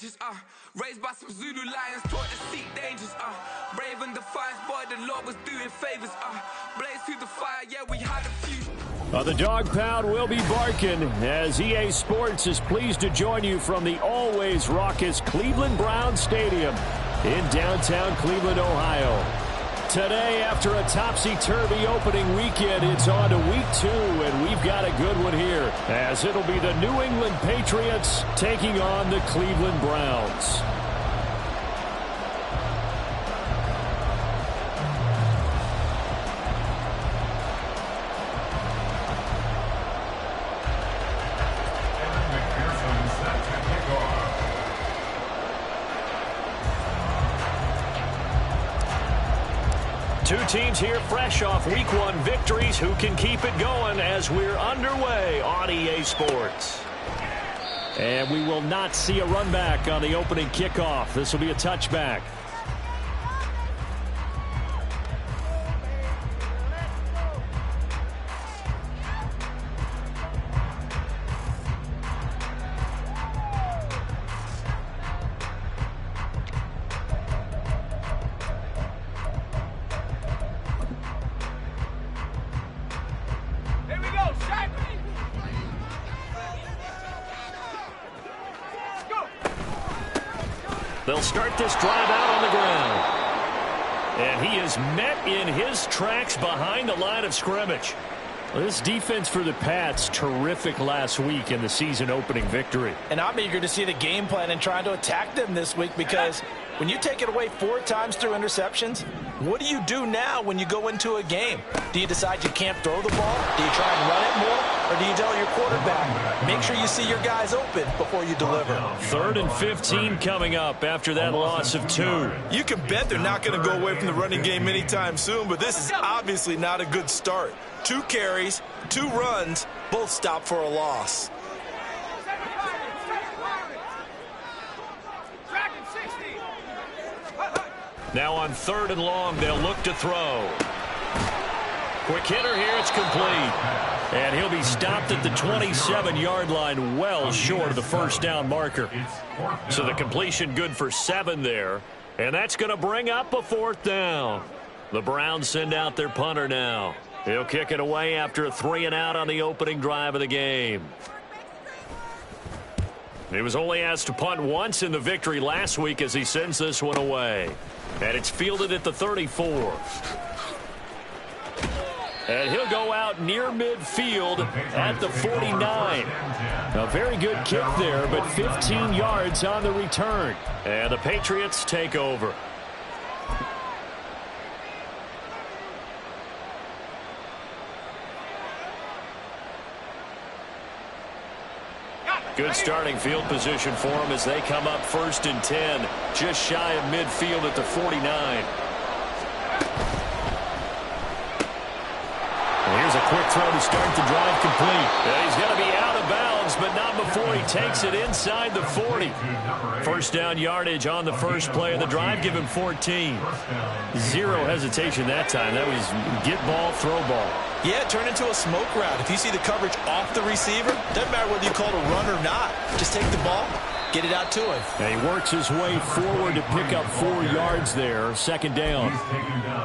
strangers, raised by some Zulu lions, taught to seek dangers, brave and defiant, boy, the Lord was doing favors, blaze through the fire, yeah, we had a few. The dog pound will be barking as EA Sports is pleased to join you from the always raucous Cleveland Browns Stadium in downtown Cleveland, Ohio. Today, after a topsy-turvy opening weekend, it's on to week 2, and we've got a good one here, as it'll be the New England Patriots taking on the Cleveland Browns. Two teams here fresh off Week 1 victories. Who can keep it going as we're underway on EA Sports? And we will not see a run back on the opening kickoff. This will be a touchback. They'll start this drive out on the ground. And he is met in his tracks behind the line of scrimmage. This defense for the Pats, terrific last week in the season opening victory. And I'm eager to see the game plan and trying to attack them this week, because when you take it away 4 times through interceptions, what do you do now when you go into a game? Do you decide you can't throw the ball? Do you try and run it more? Or do you tell your quarterback, make sure you see your guys open before you deliver? 3rd and 15 coming up after that loss of 2. You can bet they're not going to go away from the running game anytime soon, but this is obviously not a good start. 2 carries, 2 runs, both stopped for a loss. Now on 3rd and long, they'll look to throw. Quick hitter here, it's complete. And he'll be stopped at the 27-yard line, well short of the first down marker. So the completion good for 7 there. And that's going to bring up a 4th down. The Browns send out their punter now. He'll kick it away after a 3-and-out on the opening drive of the game. He was only asked to punt once in the victory last week as he sends this one away. And it's fielded at the 34. And he'll go out near midfield at the 49. A very good kick there, but 15 yards on the return. And the Patriots take over. Good starting field position for them as they come up 1st and 10, just shy of midfield at the 49. Here's a quick throw to start the drive complete. And he's going to be out of bounds, but not before he takes it inside the 40. First down yardage on the first play of the drive. Give him 14. Zero hesitation that time. That was get ball, throw ball. Yeah, turn into a smoke route. If you see the coverage off the receiver, doesn't matter whether you call it a run or not. Just take the ball, get it out to him. And he works his way forward to pick up 4 yards there. 2nd down.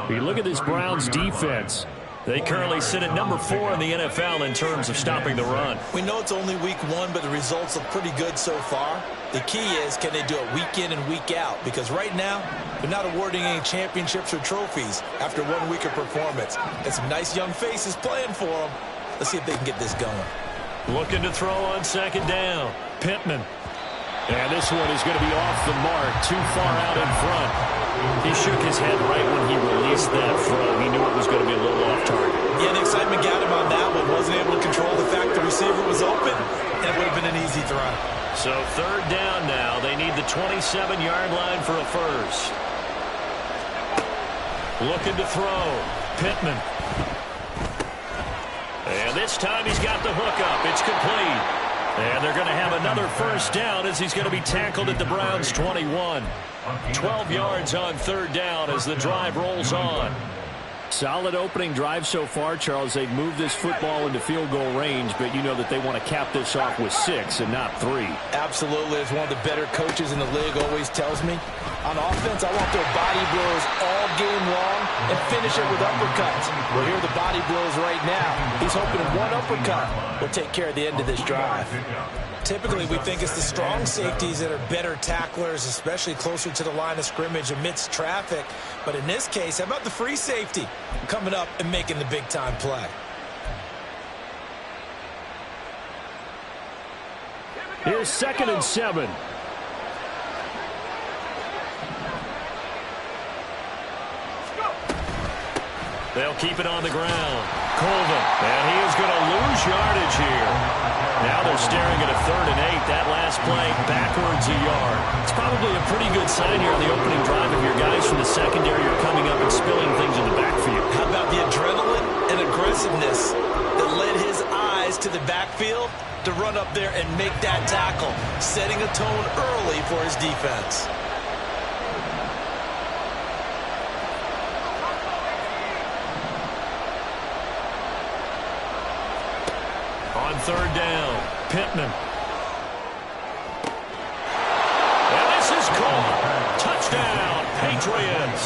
You look at this Browns defense. They currently sit at number 4 in the NFL in terms of stopping the run. We know it's only week 1, but the results look pretty good so far. The key is, can they do it week in and week out? Because right now, they're not awarding any championships or trophies after 1 week of performance. And some nice young faces playing for them. Let's see if they can get this going. Looking to throw on 2nd down. Pittman. And this one is going to be off the mark, too far out in front. He shook his head right when he released that throw. He knew it was going to be a little off target. Yeah, the excitement got him on that one. Wasn't able to control the fact the receiver was open, and it would have been an easy throw. So 3rd down now. They need the 27-yard line for a first. Looking to throw. Pittman. And this time he's got the hook up. It's complete. And they're going to have another first down as he's going to be tackled at the Browns' 21. 12 yards on 3rd down as the drive rolls on. Solid opening drive so far, Charles. They've moved this football into field goal range, but you know that they want to cap this off with 6 and not 3. Absolutely. As one of the better coaches in the league always tells me, on offense, I want their body blows all game long and finish it with uppercuts. Well, here are the body blows right now. He's hoping one uppercut will take care of the end of this drive. Typically, we think it's the strong safeties that are better tacklers, especially closer to the line of scrimmage amidst traffic. But in this case, how about the free safety coming up and making the big-time play? Here's 2nd and 7. They'll keep it on the ground. Colvin, and he is going to lose yardage here. Now they're staring at a 3rd and 8. That last play, backwards a yard. It's probably a pretty good sign here on the opening drive if your guys from the secondary are coming up and spilling things in the backfield. How about the adrenaline and aggressiveness that led his eyes to the backfield to run up there and make that tackle, setting a tone early for his defense. On 3rd down, Pittman. And this is caught. Touchdown, Patriots.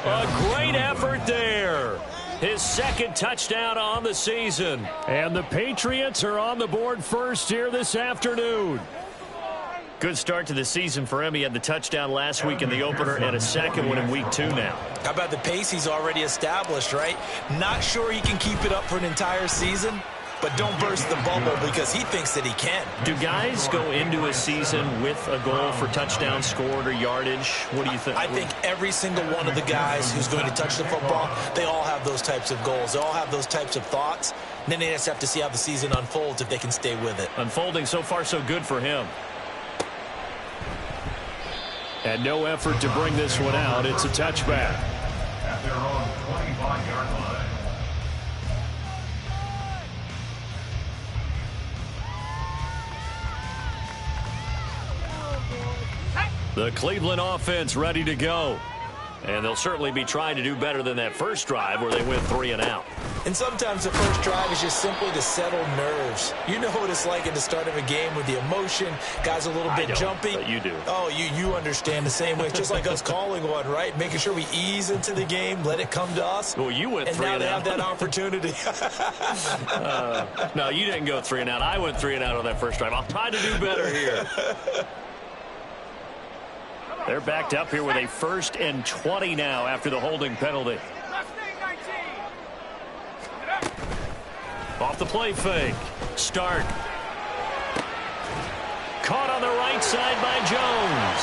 A great effort there. His 2nd touchdown on the season. And the Patriots are on the board first here this afternoon. Good start to the season for him. He had the touchdown last week in the opener and a 2nd one in week 2 now. How about the pace he's already established, right? Not sure he can keep it up for an entire season, but don't burst the bubble because he thinks that he can. Do guys go into a season with a goal for touchdown scored or yardage? What do you think? I think every single one of the guys who's going to touch the football, they all have those types of goals. They all have those types of thoughts. And then they just have to see how the season unfolds if they can stay with it. Unfolding so far so good for him. And no effort to bring this one out. It's a touchback. At their own 25-yard line. The Cleveland offense ready to go. And they'll certainly be trying to do better than that first drive where they went 3 and out. And sometimes the first drive is just simply to settle nerves. You know what it's like at the start of a game with the emotion. Guys a little bit jumpy. But you do. Oh, you understand the same way. It's just like us calling one, right? Making sure we ease into the game, let it come to us. Well, you went 3 and out. And now they have that opportunity. No, you didn't go 3 and out. I went 3 and out on that first drive. I'll try to do better here. They're backed up here with a 1st and 20 now after the holding penalty. Off the play fake. Stark. Caught on the right side by Jones.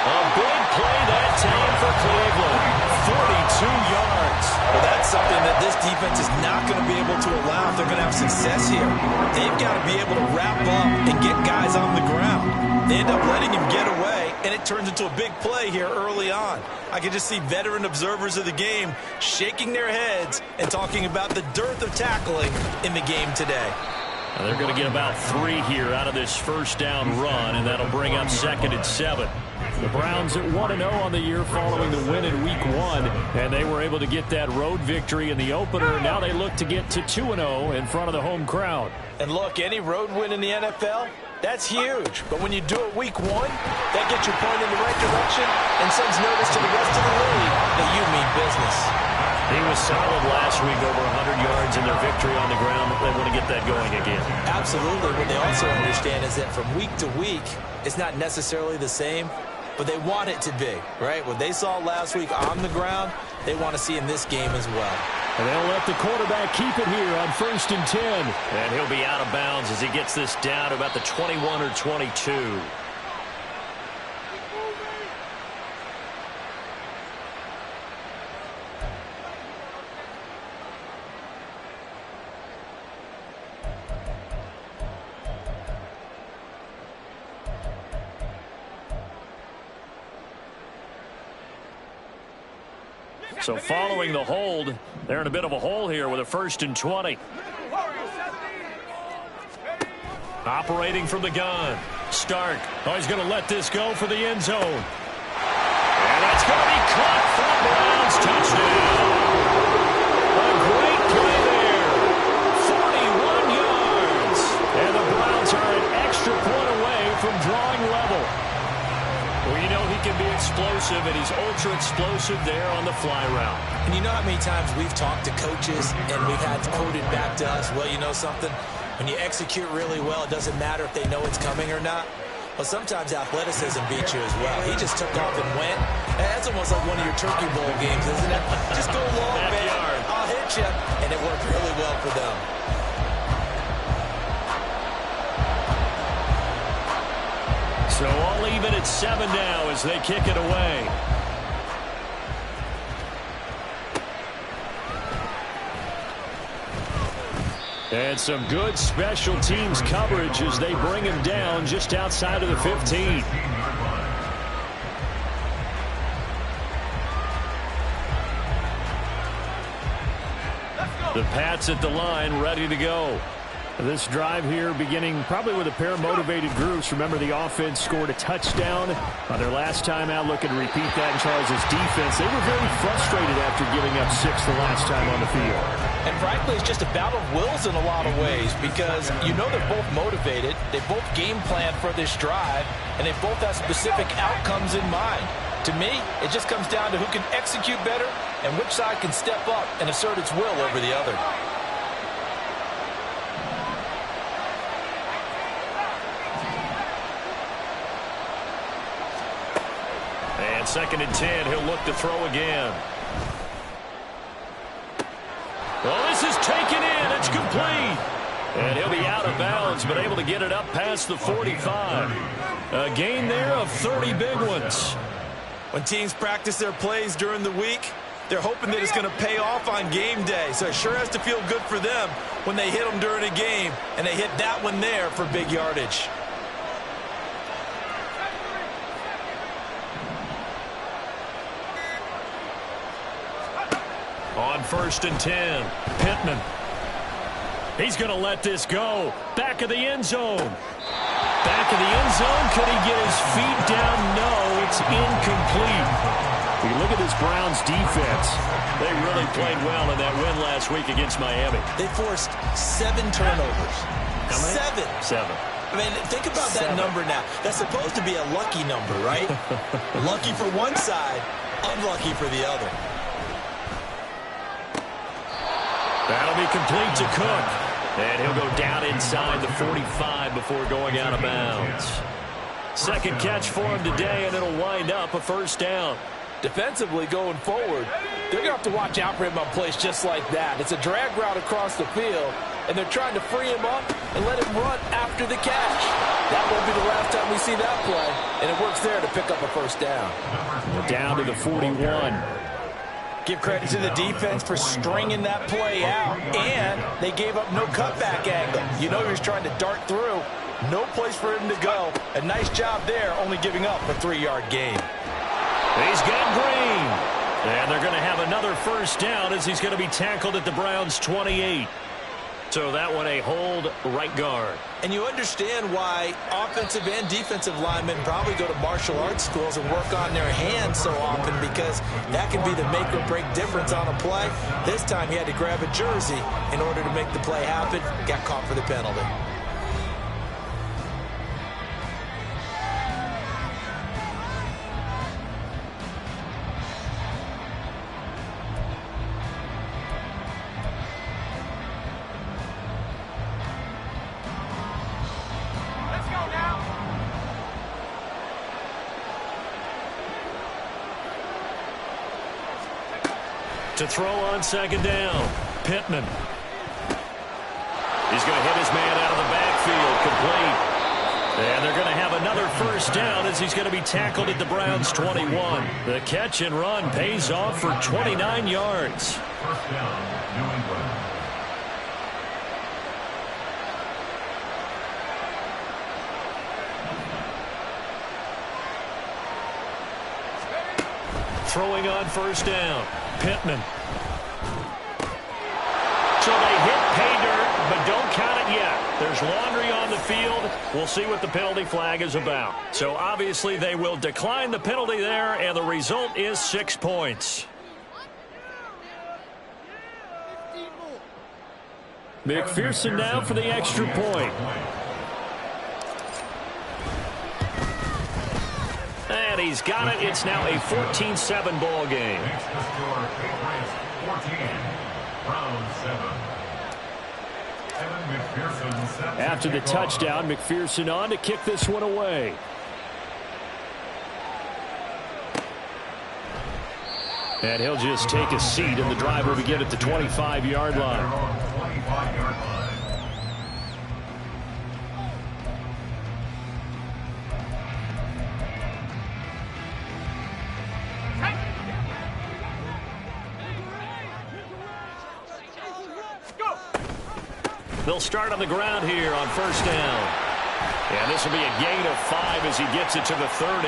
A big play that time for Cleveland. 42 yards. Well, that's something that this defense is not going to be able to allow if they're going to have success here. They've got to be able to wrap up and get guys on the ground. They end up letting him get away, and it turns into a big play here early on. I can just see veteran observers of the game shaking their heads and talking about the dearth of tackling in the game today. Now they're going to get about 3 here out of this first down run, and that'll bring up 2nd and 7. The Browns at 1-0 on the year following the win in Week 1, and they were able to get that road victory in the opener. Now they look to get to 2-0 in front of the home crowd. And look, any road win in the NFL, that's huge. But when you do it Week 1, that gets your point in the right direction and sends notice to the rest of the league that you mean business. He was solid last week, over 100 yards in their victory on the ground. They want to get that going again. Absolutely. What they also understand is that from week to week, it's not necessarily the same, but they want it to be, right? What they saw last week on the ground, they want to see in this game as well. And they'll let the quarterback keep it here on 1st and 10. And he'll be out of bounds as he gets this down to about the 21 or 22. So following the hold, they're in a bit of a hole here with a 1st and 20. Operating from the gun. Stark. Oh, he's going to let this go for the end zone. And that's it's going to be caught for the Browns. Touchdown. A great play there. 41 yards. And the Browns are an extra point away from drawing level. Well, you know he can be explosive, and he's ultra-explosive there on the fly route. And you know how many times we've talked to coaches and we've had quoted back to us, well, you know something? When you execute really well, it doesn't matter if they know it's coming or not. Well, sometimes athleticism beats you as well. He just took off and went. That's almost like one of your Turkey Bowl games, isn't it? Just go long, man. I'll hit you. And it worked really well for them. So all even at 7 now as they kick it away. And some good special teams coverage as they bring him down just outside of the 15. The Pats at the line, ready to go. This drive here beginning probably with a pair of motivated groups. Remember, the offense scored a touchdown on their last time out. Looking to repeat that in Charles' defense. They were very frustrated after giving up 6 the last time on the field. And frankly, it's just a battle of wills in a lot of ways because you know they're both motivated. They both game plan for this drive, and they both have specific outcomes in mind. To me, it just comes down to who can execute better and which side can step up and assert its will over the other. And 2nd and 10, he'll look to throw again. Well, this is taken in. It's complete. And he'll be out of bounds, but able to get it up past the 45. A gain there of 30 big ones. When teams practice their plays during the week, they're hoping that it's going to pay off on game day. So it sure has to feel good for them when they hit them during a game, and they hit that one there for big yardage. On 1st and 10, Pittman. He's going to let this go. Back of the end zone. Back of the end zone. Could he get his feet down? No, it's incomplete. If you look at this Browns defense, they really played well in that win last week against Miami. They forced 7 turnovers. How many? 7. I mean, think about that number now. That's supposed to be a lucky number, right? Lucky for one side, unlucky for the other. That'll be complete to Cook. And he'll go down inside the 45 before going out of bounds. 2nd catch for him today, and it'll wind up a 1st down. Defensively going forward, they're going to have to watch out for him on plays just like that. It's a drag route across the field, and they're trying to free him up and let him run after the catch. That won't be the last time we see that play, and it works there to pick up a 1st down. Down to the 41. Give credit to the defense for stringing that play out, and they gave up no cutback angle. You know he was trying to dart through. No place for him to go. A nice job there, only giving up a 3-yard gain. He's got Green. And they're going to have another 1st down as he's going to be tackled at the Browns' 28. So that one a hold right guard. And you understand why offensive and defensive linemen probably go to martial arts schools and work on their hands so often, because that can be the make or break difference on a play. This time he had to grab a jersey in order to make the play happen. Got caught for the penalty. To throw on 2nd down, Pittman. He's going to hit his man out of the backfield, complete. And they're going to have another 1st down as he's going to be tackled at the Browns' 21. The catch and run pays off for 29 yards. 1st down, New England. Throwing on 1st down, Pittman. So they hit pay dirt, but don't count it yet. There's laundry on the field, We'll see what the penalty flag is about. So obviously they will decline the penalty there, and the result is 6 points. McPherson now for the extra point. And he's got it. It's now a 14-7 ball game. Extra score, Patriots 14, round 7. Evan McPherson set After the touchdown, McPherson on to kick this one away. And he'll just take a seat, and the drive will begin at the 25-yard line. 25-yard line. They'll start on the ground here on first down. And this will be a gain of 5 as he gets it to the 30.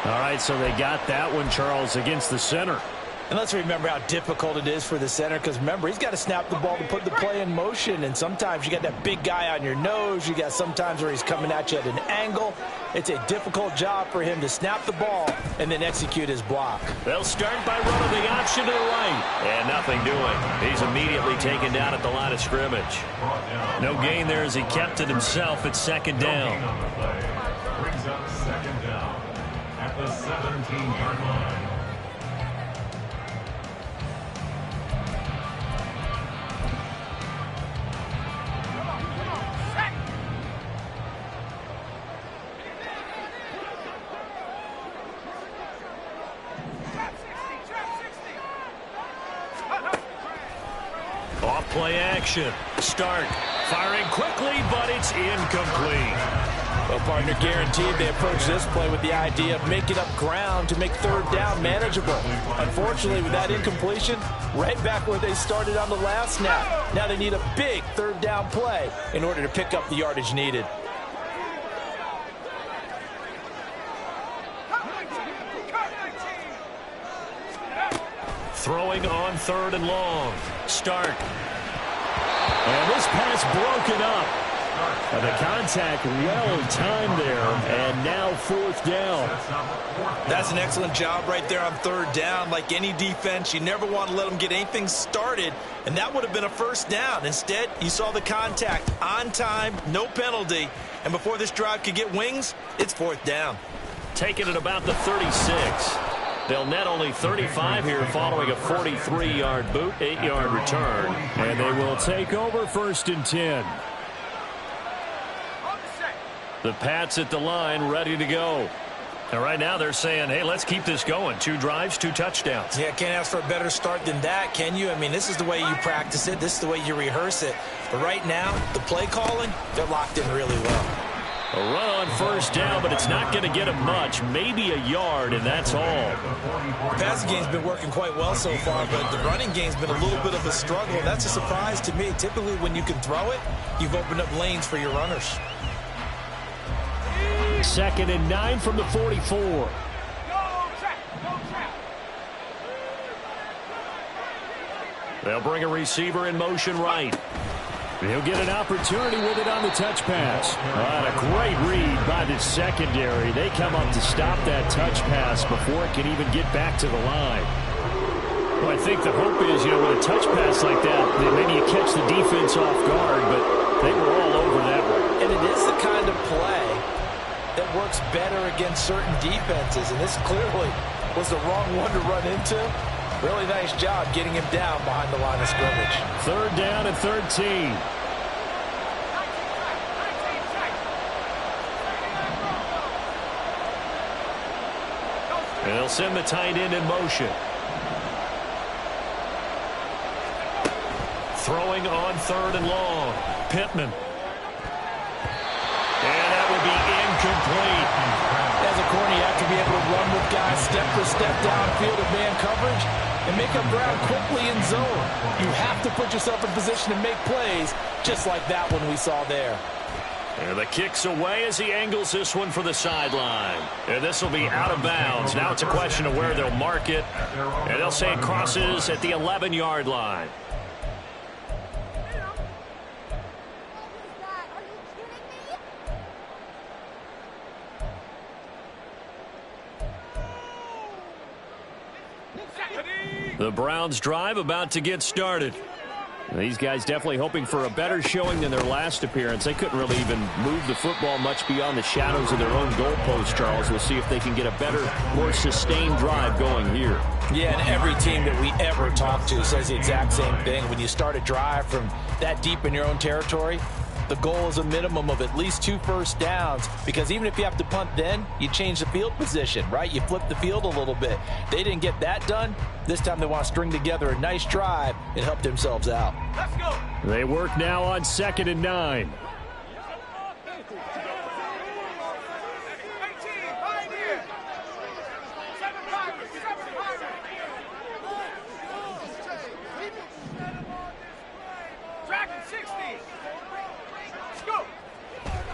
All right, so they got that one, Charles, against the center. And let's remember how difficult it is for the center, because remember, he's got to snap the ball to put the play in motion, and sometimes you got that big guy on your nose. You got sometimes where he's coming at you at an angle. It's a difficult job for him to snap the ball and then execute his block. They'll start by running the option to the right. And nothing doing. He's immediately taken down at the line of scrimmage. No gain there as he kept it himself at second down. Brings up second down at the 17-yard line. Off play action. Start. Firing quickly, but it's incomplete. Well, partner, guaranteed they approach this play with the idea of making up ground to make third down manageable. Unfortunately, with that incompletion, right back where they started on the last snap. Now they need a big third down play in order to pick up the yardage needed. Throwing on third and long. Start. And this pass broken up. The contact well timed there, and now fourth down. That's an excellent job right there on third down. Like any defense, you never want to let them get anything started, and that would have been a first down. Instead, you saw the contact on time, no penalty, and before this drive could get wings, it's fourth down. Taking it about the 36. They'll net only 35 here following a 43-yard boot, 8-yard return. And they will take over first and 10. The Pats at the line ready to go. And right now they're saying, hey, let's keep this going. 2 drives, 2 touchdowns. Yeah, can't ask for a better start than that, can you? I mean, this is the way you practice it. This is the way you rehearse it. But right now, the play calling, they're locked in really well. A run on first down, but it's not going to get him much. Maybe a yard, and that's all. The passing game's been working quite well so far, but the running game's been a little bit of a struggle. That's a surprise to me. Typically, when you can throw it, you've opened up lanes for your runners. 2nd and 9 from the 44. They'll bring a receiver in motion right. He'll get an opportunity with it on the touch pass. A great read by the secondary. They come up to stop that touch pass before it can even get back to the line. Well, I think the hope is, with a touch pass like that, that maybe you catch the defense off guard, but they were all over that one. And it is the kind of play that works better against certain defenses, and this clearly was the wrong one to run into. Really nice job getting him down behind the line of scrimmage. Third down and 13. And they'll send the tight end in motion. Throwing on third and long. Pittman. And that will be incomplete. As a corner, you have to be able to run with guys step for step downfield of man coverage and make up ground quickly in zone. You have to put yourself in position to make plays, just like that one we saw there. And the kick's away as he angles this one for the sideline. And this will be out of bounds. Now it's a question of where they'll mark it. And they'll say it crosses at the 11-yard line. The Browns drive about to get started. These guys definitely hoping for a better showing than their last appearance. They couldn't really even move the football much beyond the shadows of their own goalpost, Charles. We'll see if they can get a better, more sustained drive going here. Yeah, and every team that we ever talk to says the exact same thing. When you start a drive from that deep in your own territory, the goal is a minimum of at least 2 first downs, because even if you have to punt then, you change the field position, right? You flip the field a little bit. They didn't get that done. This time they want to string together a nice drive and help themselves out. Let's go. They work now on 2nd and 9.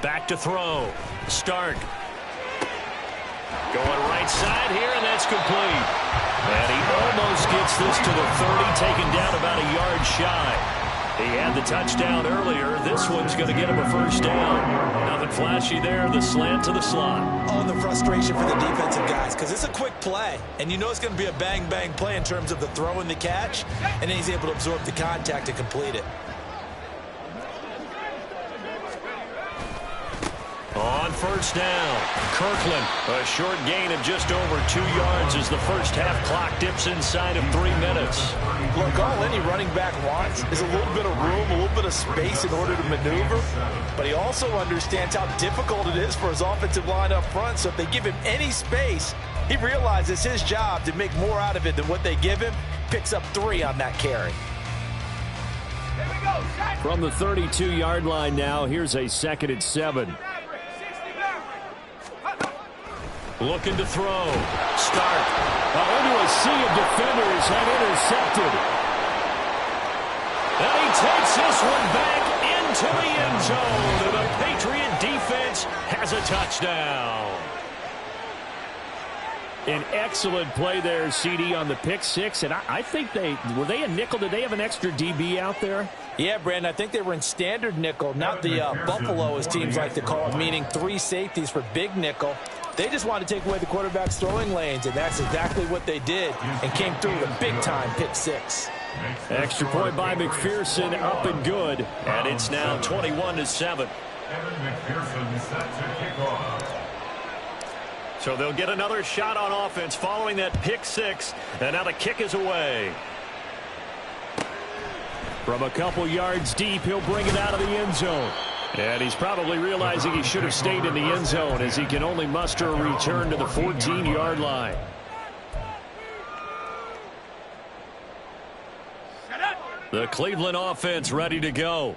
Back to throw. Stark. Going right side here, and that's complete. And he almost gets this to the 30, taken down about a yard shy. He had the touchdown earlier. This one's going to get him a first down. Nothing flashy there. The slant to the slot. Oh, the frustration for the defensive guys, because it's a quick play, and you know it's going to be a bang-bang play in terms of the throw and the catch, and then he's able to absorb the contact and complete it. On first down, Kirkland, a short gain of just over 2 yards as the first half clock dips inside of 3 minutes. Look, all any running back wants is a little bit of room, a little bit of space in order to maneuver, but he also understands how difficult it is for his offensive line up front, so if they give him any space, he realizes his job to make more out of it than what they give him, picks up 3 on that carry. From the 32-yard line now, here's a 2nd and 7. Looking to throw. Stark. Into a sea of defenders and intercepted. And he takes this one back into the end zone. And the Patriot defense has a touchdown. An excellent play there, CD, on the pick six. And I think were they a nickel? Did they have an extra DB out there? Yeah, Brandon, I think they were in standard nickel, not the Buffalo, as teams like to call it, meaning 3 safeties for big nickel. They just wanted to take away the quarterback's throwing lanes, and that's exactly what they did, and came through with a big-time pick six. Extra point by McPherson, up and good, and it's now 21-7. Evan McPherson set to kick off. So they'll get another shot on offense following that pick six, and now the kick is away. From a couple yards deep, he'll bring it out of the end zone. And he's probably realizing he should have stayed in the end zone, as he can only muster a return to the 14-yard line. The Cleveland offense ready to go.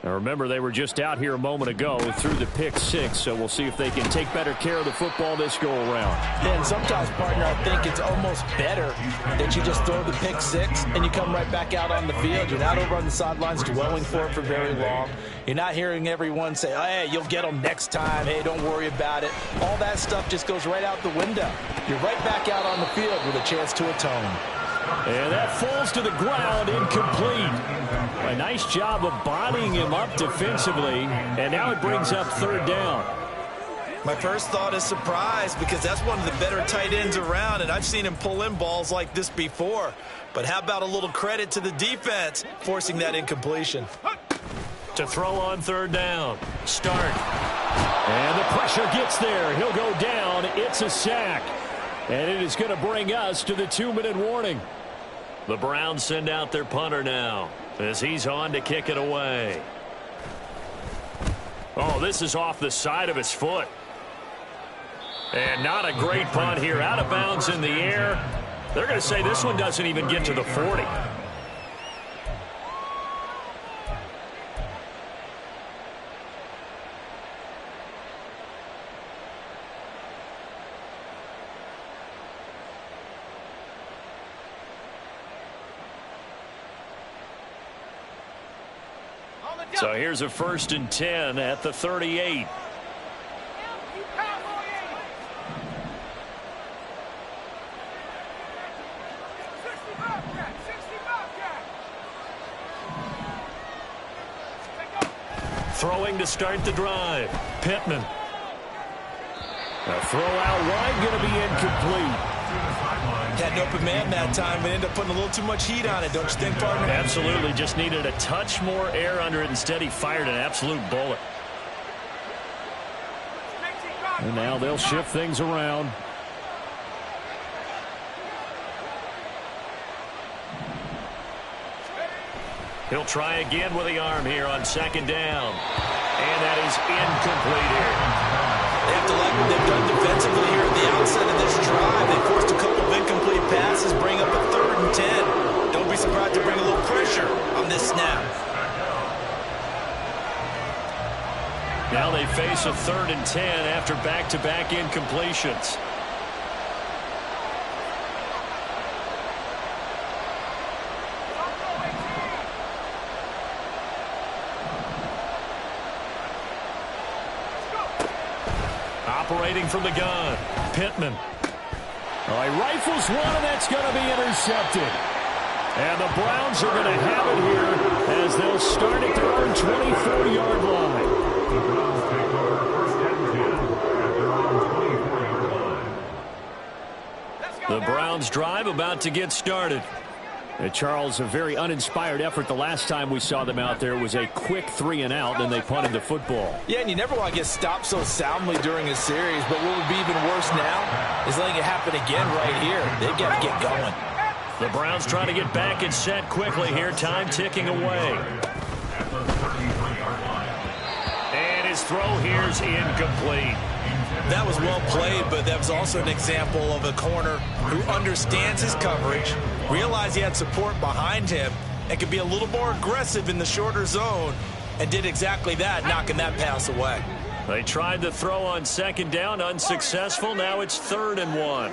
Now remember, they were just out here a moment ago through the pick six, so we'll see if they can take better care of the football this go-around. And sometimes, partner, I think it's almost better that you just throw the pick six and you come right back out on the field. You're not over on the sidelines dwelling for it for very long. You're not hearing everyone say, oh, hey, you'll get them next time. Hey, don't worry about it. All that stuff just goes right out the window. You're right back out on the field with a chance to atone. And that falls to the ground, incomplete. A nice job of bodying him up defensively, and now it brings up 3rd down. My first thought is surprise, because that's one of the better tight ends around, and I've seen him pull in balls like this before. But how about a little credit to the defense forcing that incompletion? To throw on 3rd down. Stark. And the pressure gets there. He'll go down. It's a sack. And it is going to bring us to the 2-minute warning. The Browns send out their punter now as he's on to kick it away. Oh, this is off the side of his foot. And not a great punt here. Out of bounds in the air. They're going to say this one doesn't even get to the 40. So here's a 1st and 10 at the 38. Throwing to start the drive. Pittman. A throw out wide, going to be incomplete. Had an open man that time, but ended up putting a little too much heat on it, don't you think, partner? Absolutely. Just needed a touch more air under it. Instead, he fired an absolute bullet. And now they'll shift things around. He'll try again with the arm here on second down. And that is incomplete here. They have to like what they've done defensively here at the outset of this drive. They forced a couple of incomplete passes, bring up a 3rd and 10. Don't be surprised to bring a little pressure on this snap. Now they face a 3rd and 10 after back-to-back incompletions. Operating from the gun, Pittman. All right, rifles one, and that's going to be intercepted. And the Browns are going to have it here as they'll start at their own 24-yard line. The Browns take over 1st and 10 at their own 24-yard line. The Browns drive about to get started. Charles, a very uninspired effort. The last time we saw them out there was a quick 3-and-out, and they punted the football. Yeah, and you never want to get stopped so soundly during a series, but what would be even worse now is letting it happen again right here. They've got to get going. The Browns trying to get back and set quickly here. Time ticking away. At the 33-yard line. And his throw here's incomplete. That was well played, but that was also an example of a corner who understands his coverage, realized he had support behind him, and could be a little more aggressive in the shorter zone, and did exactly that, knocking that pass away. They tried to throw on second down, unsuccessful. Now it's 3rd and 1.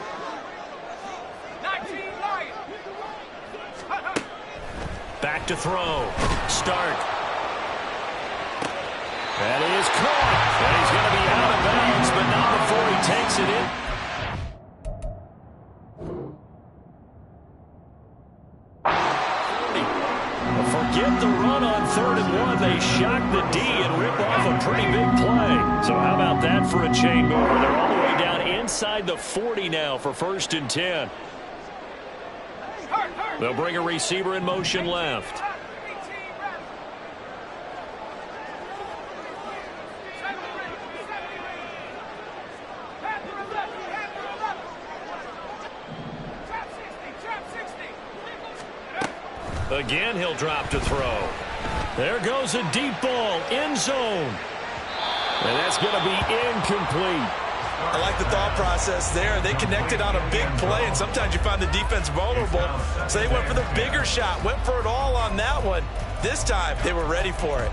Back to throw. Start. That is caught. And he's going to be out of bounds, but not before he takes it in. Forget the run on 3rd and 1. They shock the D and rip off a pretty big play. So how about that for a chain mover? They're all the way down inside the 40 now for 1st and 10. They'll bring a receiver in motion left. Again, he'll drop to throw. There goes a deep ball, end zone. And that's going to be incomplete. I like the thought process there. They connected on a big play, and sometimes you find the defense vulnerable. So they went for the bigger shot, went for it all on that one. This time, they were ready for it.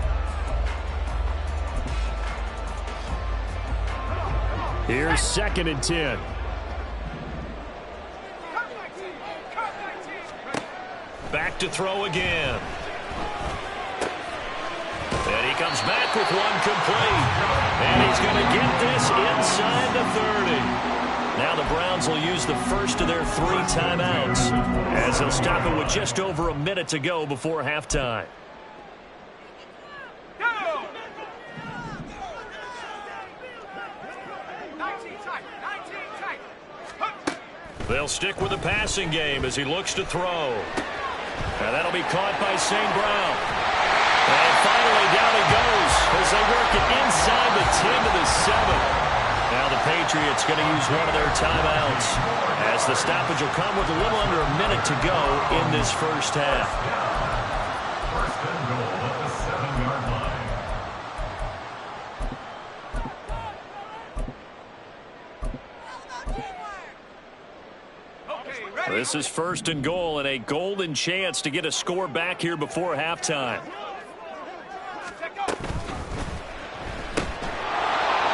Here's 2nd and 10. Back to throw again. And he comes back with one complete. And he's going to get this inside the 30. Now the Browns will use the first of their 3 timeouts as they'll stop it with just over a minute to go before halftime. They'll stick with the passing game as he looks to throw. And that'll be caught by St. Brown. And finally down he goes as they work it inside the 10 to the 7. Now the Patriots going to use one of their timeouts as the stoppage will come with a little under a minute to go in this first half. 1st and goal at the 7-yard line. This is 1st and goal and a golden chance to get a score back here before halftime.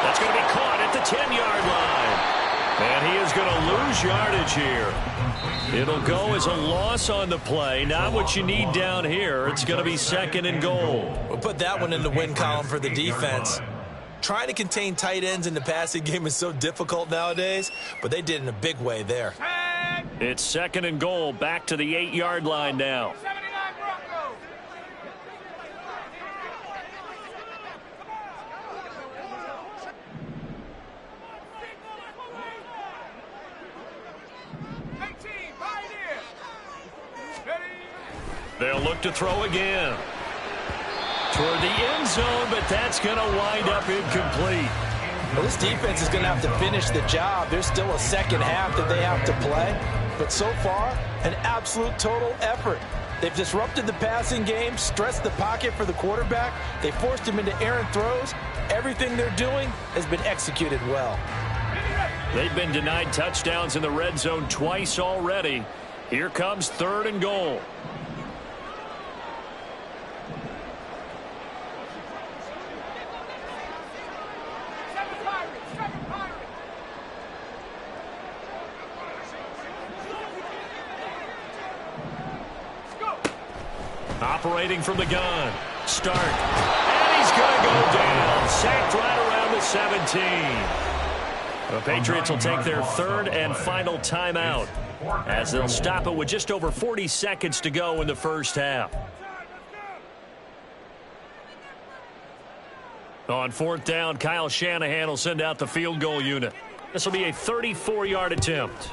That's going to be caught at the 10-yard line. And he is going to lose yardage here. It'll go as a loss on the play. Not what you need down here. It's going to be 2nd and goal. We'll put that one in the win column for the defense. Trying to contain tight ends in the passing game is so difficult nowadays, but they did in a big way there. It's 2nd and goal, back to the 8-yard line now. They'll look to throw again. Toward the end zone, but that's going to wind up incomplete. Well, this defense is going to have to finish the job. There's still a second half that they have to play. But so far, an absolute total effort. They've disrupted the passing game, stressed the pocket for the quarterback. They forced him into errant throws. Everything they're doing has been executed well. They've been denied touchdowns in the red zone twice already. Here comes 3rd and goal. Operating from the gun. Stark. And he's going to go down. Sacked right around the 17. The Patriots will take their 3rd and final timeout as they'll stop it with just over 40 seconds to go in the first half. On 4th down, Kyle Shanahan will send out the field goal unit. This will be a 34-yard attempt.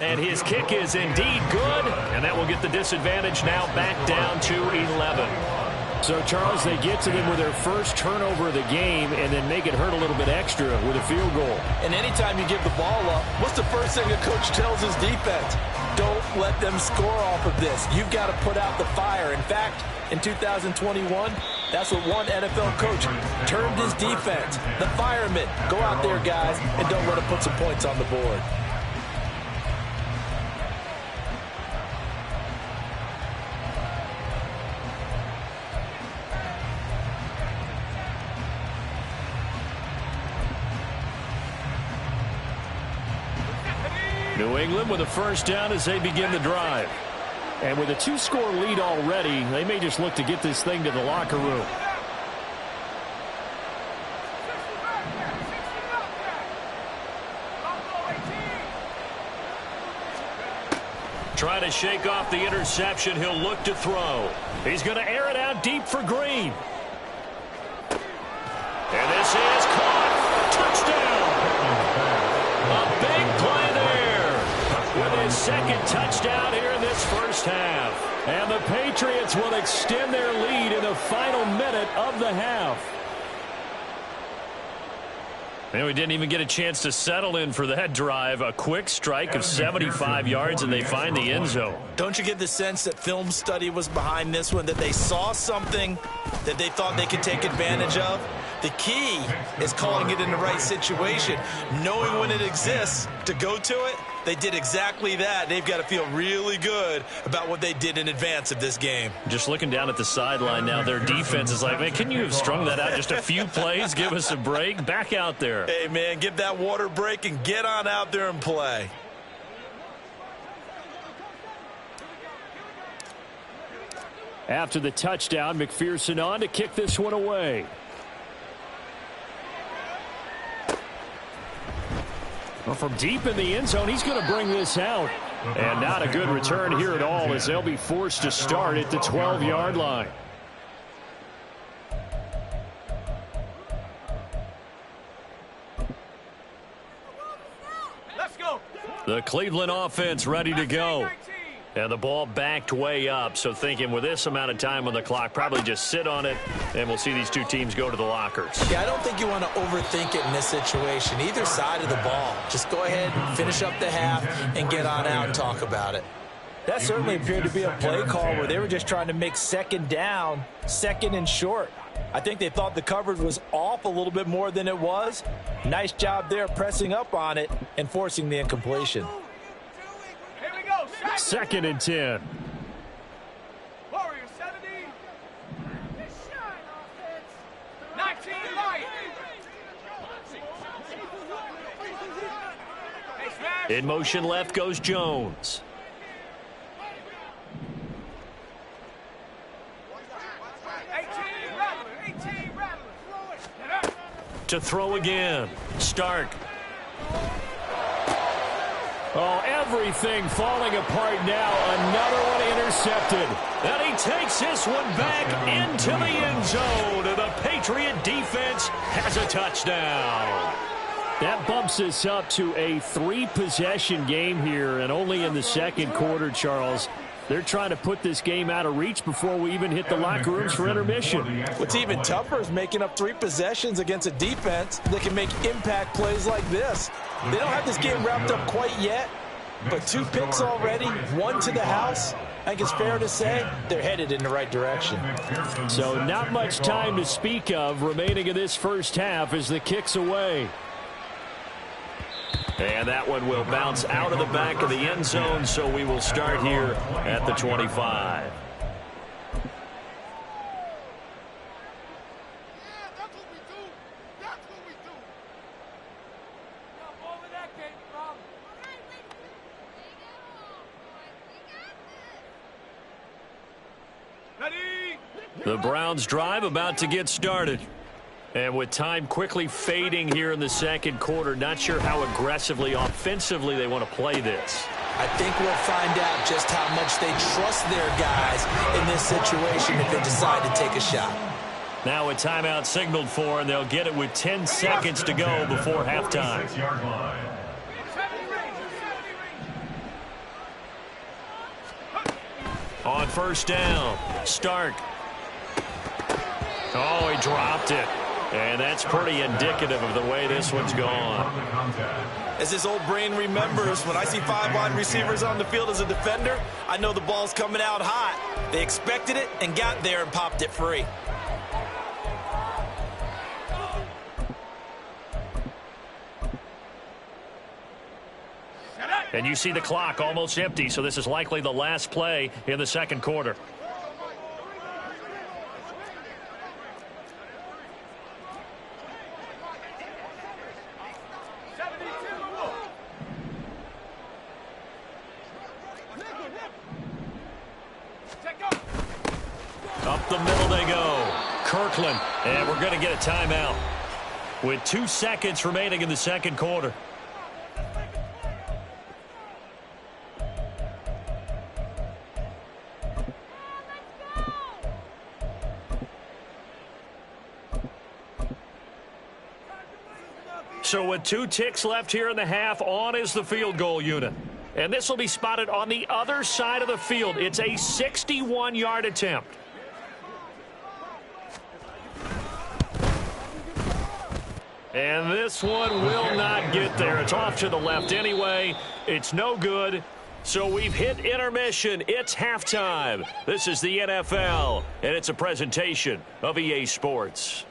And his kick is indeed good, and that will get the disadvantage now back down to 11. So, Charles, they get to them with their first turnover of the game and then make it hurt a little bit extra with a field goal. And anytime you give the ball up, what's the first thing a coach tells his defense? Don't let them score off of this. You've got to put out the fire. In fact, in 2021, that's what one NFL coach termed his defense. The firemen. Go out there, guys, and don't let them put some points on the board. New England with a first down as they begin the drive. And with a 2-score lead already, they may just look to get this thing to the locker room. Trying to shake off the interception. He'll look to throw. He's going to air it out deep for Green. And this is caught. Touchdown. A big play there with his second touchdown here in this first half. And the Patriots will extend their lead in the final minute of the half. And we didn't even get a chance to settle in for that drive. A quick strike of 75 yards, and they find the end zone. Don't you get the sense that film study was behind this one, that they saw something that they thought they could take advantage of? The key is calling it in the right situation, knowing when it exists to go to it. They did exactly that. They've got to feel really good about what they did in advance of this game. Just looking down at the sideline now, their defense is like, man, can you have strung that out just a few plays? Give us a break. Back out there. Hey, man, give that water break and get on out there and play. After the touchdown, McPherson on to kick this one away. Well, from deep in the end zone, he's going to bring this out. And not a good return here at all, as they'll be forced to start at the 12-yard line. Let's go. The Cleveland offense ready to go. And the ball backed way up, so thinking with this amount of time on the clock, probably just sit on it, and we'll see these two teams go to the lockers. Yeah, I don't think you want to overthink it in this situation, either side of the ball. Just go ahead, finish up the half, and get on out and talk about it. That certainly appeared to be a play call where they were just trying to make second down, second and short. I think they thought the coverage was off a little bit more than it was. Nice job there pressing up on it and forcing the incompletion. 2nd and 10. Warrior 70. 19 light. In motion left goes Jones. To throw again. Stark. Oh, everything falling apart now. Another one intercepted. And he takes this one back into the end zone. And the Patriot defense has a touchdown. That bumps us up to a 3-possession game here, and only in the second quarter, Charles. They're trying to put this game out of reach before we even hit the locker rooms for intermission. What's even tougher is making up 3 possessions against a defense that can make impact plays like this. They don't have this game wrapped up quite yet, but 2 picks already, 1 to the house. I think it's fair to say they're headed in the right direction. So not much time to speak of remaining in this first half as the kick's away. And that one will bounce out of the back of the end zone, so we will start here at the 25. The Browns drive about to get started. And with time quickly fading here in the second quarter, not sure how aggressively, offensively they want to play this. I think we'll find out just how much they trust their guys in this situation if they decide to take a shot. Now a timeout signaled for, and they'll get it with 10 seconds to go before halftime. On first down, Stark. Oh, he dropped it. And that's pretty indicative of the way this one's gone. As his old brain remembers, when I see 5 wide receivers on the field as a defender, I know the ball's coming out hot. They expected it and got there and popped it free. And you see the clock almost empty, so this is likely the last play in the second quarter. Up the middle they go. Kirkland, and we're going to get a timeout with 2 seconds remaining in the second quarter. So with 2 ticks left here in the half, on is the field goal unit. And this will be spotted on the other side of the field. It's a 61-yard attempt. And this one will not get there. It's off to the left anyway. It's no good. So we've hit intermission. It's halftime. This is the NFL, and it's a presentation of EA Sports.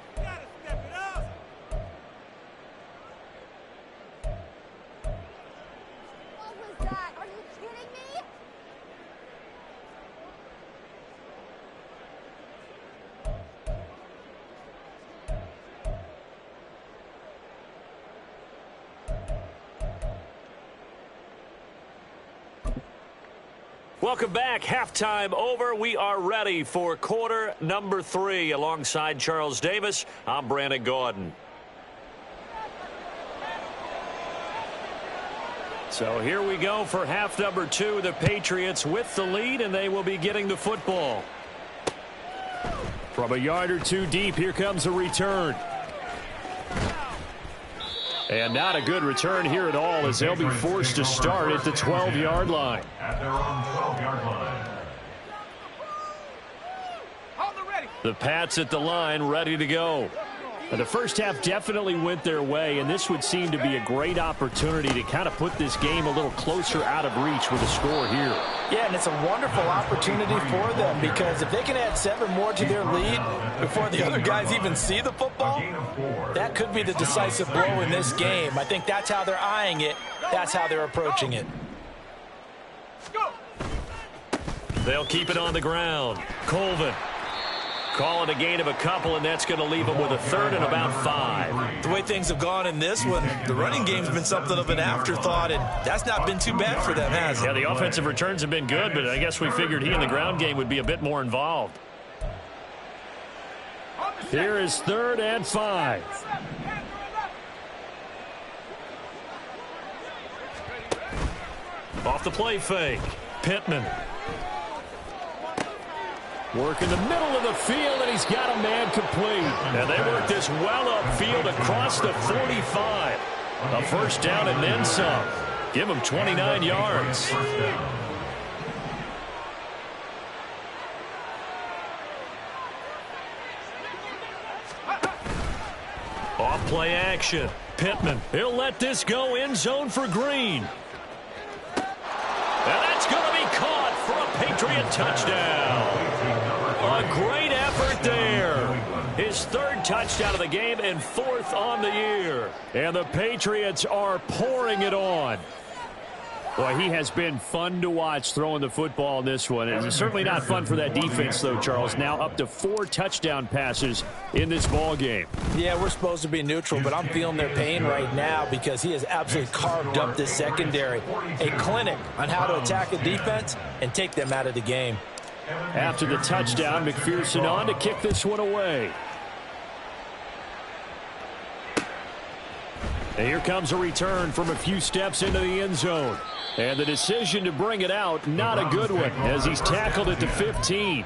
Welcome back. Halftime over. We are ready for quarter number 3. Alongside Charles Davis, I'm Brandon Gaudin. So here we go for half number 2. The Patriots with the lead, and they will be getting the football. From a yard or 2 deep, here comes a return. And not a good return here at all, as they'll be forced to start at the 12-yard line. At their own 12-yard line. The Pats at the line, ready to go. The first half definitely went their way, and this would seem to be a great opportunity to kind of put this game a little closer out of reach with a score here. Yeah, and it's a wonderful opportunity for them, because if they can add 7 more to their lead before the other guys even see the football, that could be the decisive blow in this game. I think that's how they're eyeing it. That's how they're approaching it. They'll keep it on the ground. Colvin. Call it a gain of a couple, and that's going to leave them with a third and about 5. The way things have gone in this one, the running game's been something of an afterthought, and that's not been too bad for them, has it? Yeah, the offensive returns have been good, but I guess we figured he in the ground game would be a bit more involved. Here is 3rd and 5. Off the play fake. Pittman. Work in the middle of the field, and he's got a man complete. And they work this well upfield across the 45. A first down and then some. Give him 29 yards. Off play action. Pittman, he'll let this go end zone for Green. And that's going to be caught for a Patriot touchdown. A great effort there. His third touchdown of the game and fourth on the year. And the Patriots are pouring it on. Boy, he has been fun to watch throwing the football in this one. It's certainly not fun for that defense, though, Charles. Now up to 4 touchdown passes in this ball game. Yeah, we're supposed to be neutral, but I'm feeling their pain right now because he has absolutely carved up this secondary. A clinic on how to attack a defense and take them out of the game. After the touchdown, McPherson on to kick this one away. And here comes a return from a few steps into the end zone. And the decision to bring it out, not a good one, as he's tackled at the 15.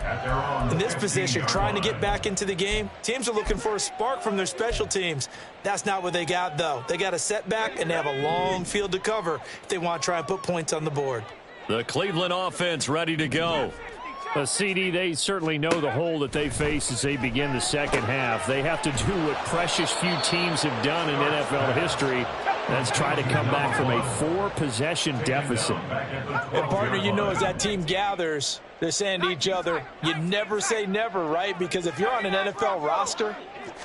In this position, trying to get back into the game, teams are looking for a spark from their special teams. That's not what they got, though. They got a setback, and they have a long field to cover if they want to try and put points on the board. The Cleveland offense ready to go. CD, they certainly know the hole that they face as they begin the second half. They have to do what precious few teams have done in NFL history. That's try to come back from a 4-possession deficit. And, partner, you know, as that team gathers, they're saying to each other, you never say never, right? Because if you're on an NFL roster,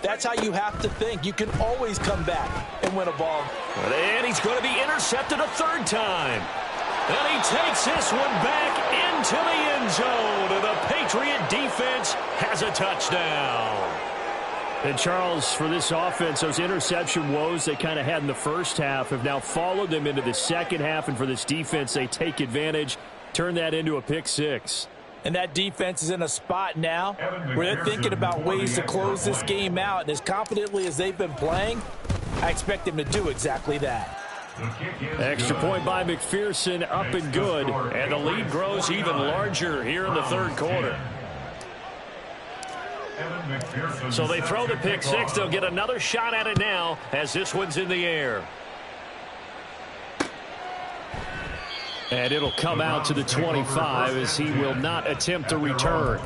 that's how you have to think. You can always come back and win a ball. And he's going to be intercepted a third time. And he takes this one back into the end zone. And the Patriot defense has a touchdown. And, Charles, for this offense, those interception woes they kind of had in the first half have now followed them into the second half. And for this defense, they take advantage, turn that into a pick six. And that defense is in a spot now where they're thinking about ways to close this game out. And as confidently as they've been playing, I expect them to do exactly that. Extra point by McPherson, up and good. And the lead grows even larger here in the third quarter. So they throw the pick six. They'll get another shot at it now as this one's in the air. And it'll come out to the 25 as he will not attempt to return.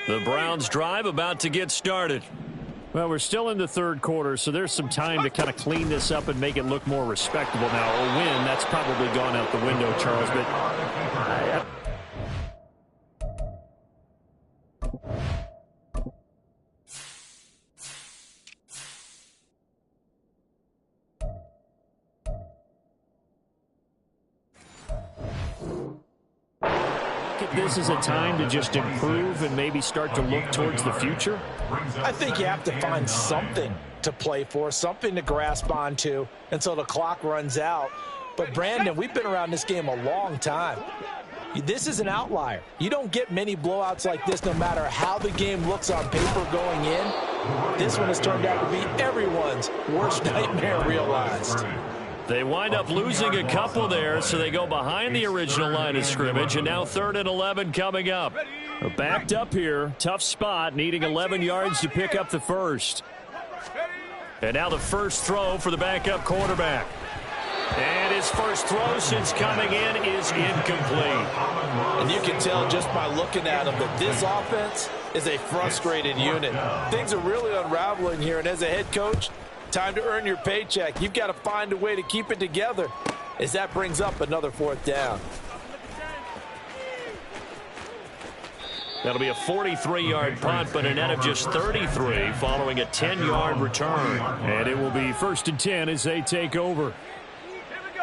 The Browns drive about to get started. Well, we're still in the third quarter, so there's some time to kind of clean this up and make it look more respectable now. A win, that's probably gone out the window, Charles, but this is a time to just improve and maybe start to look towards the future? I think you have to find something to play for, something to grasp onto until the clock runs out. But, Brandon, we've been around this game a long time. This is an outlier. You don't get many blowouts like this no matter how the game looks on paper going in. This one has turned out to be everyone's worst nightmare realized. They wind up losing a couple there, so they go behind the original line of scrimmage, and now 3rd and 11 coming up. Backed up here, tough spot, needing 11 yards to pick up the first. And now the first throw for the backup quarterback. And his first throw since coming in is incomplete. And you can tell just by looking at him that this offense is a frustrated unit. Things are really unraveling here, and as a head coach, time to earn your paycheck. You've got to find a way to keep it together as that brings up another 4th down. That'll be a 43-yard punt, but a net of just 33 following a 10-yard return. And it will be 1st and 10 as they take over.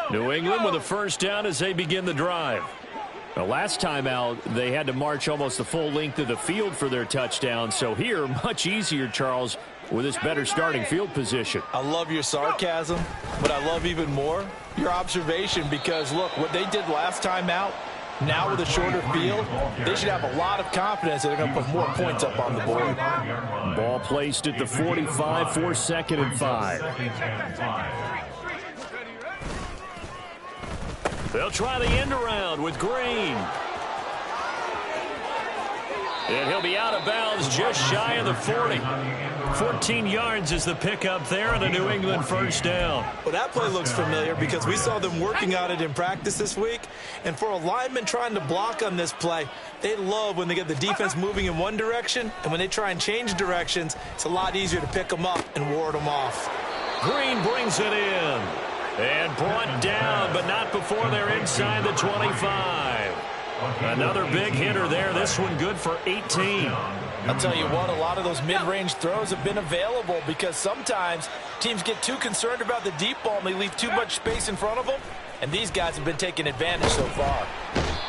New England with a first down as they begin the drive. The last time out, they had to march almost the full length of the field for their touchdown. So here, much easier, Charles, with this better starting field position. I love your sarcasm, but I love even more your observation because, look, what they did last time out, now with a shorter field, they should have a lot of confidence that they're going to put more points up on the board. Ball placed at the 45 for 2nd and 5. They'll try the end around with Green. And he'll be out of bounds just shy of the 40. 14 yards is the pickup there and a New England first down. Well, that play looks familiar because we saw them working on it in practice this week. And for a lineman trying to block on this play, they love when they get the defense moving in one direction. And when they try and change directions, it's a lot easier to pick them up and ward them off. Green brings it in. And brought down, but not before they're inside the 25. Another big hitter there. This one good for 18. I'll tell you what, a lot of those mid-range throws have been available because sometimes teams get too concerned about the deep ball and they leave too much space in front of them. And these guys have been taking advantage so far.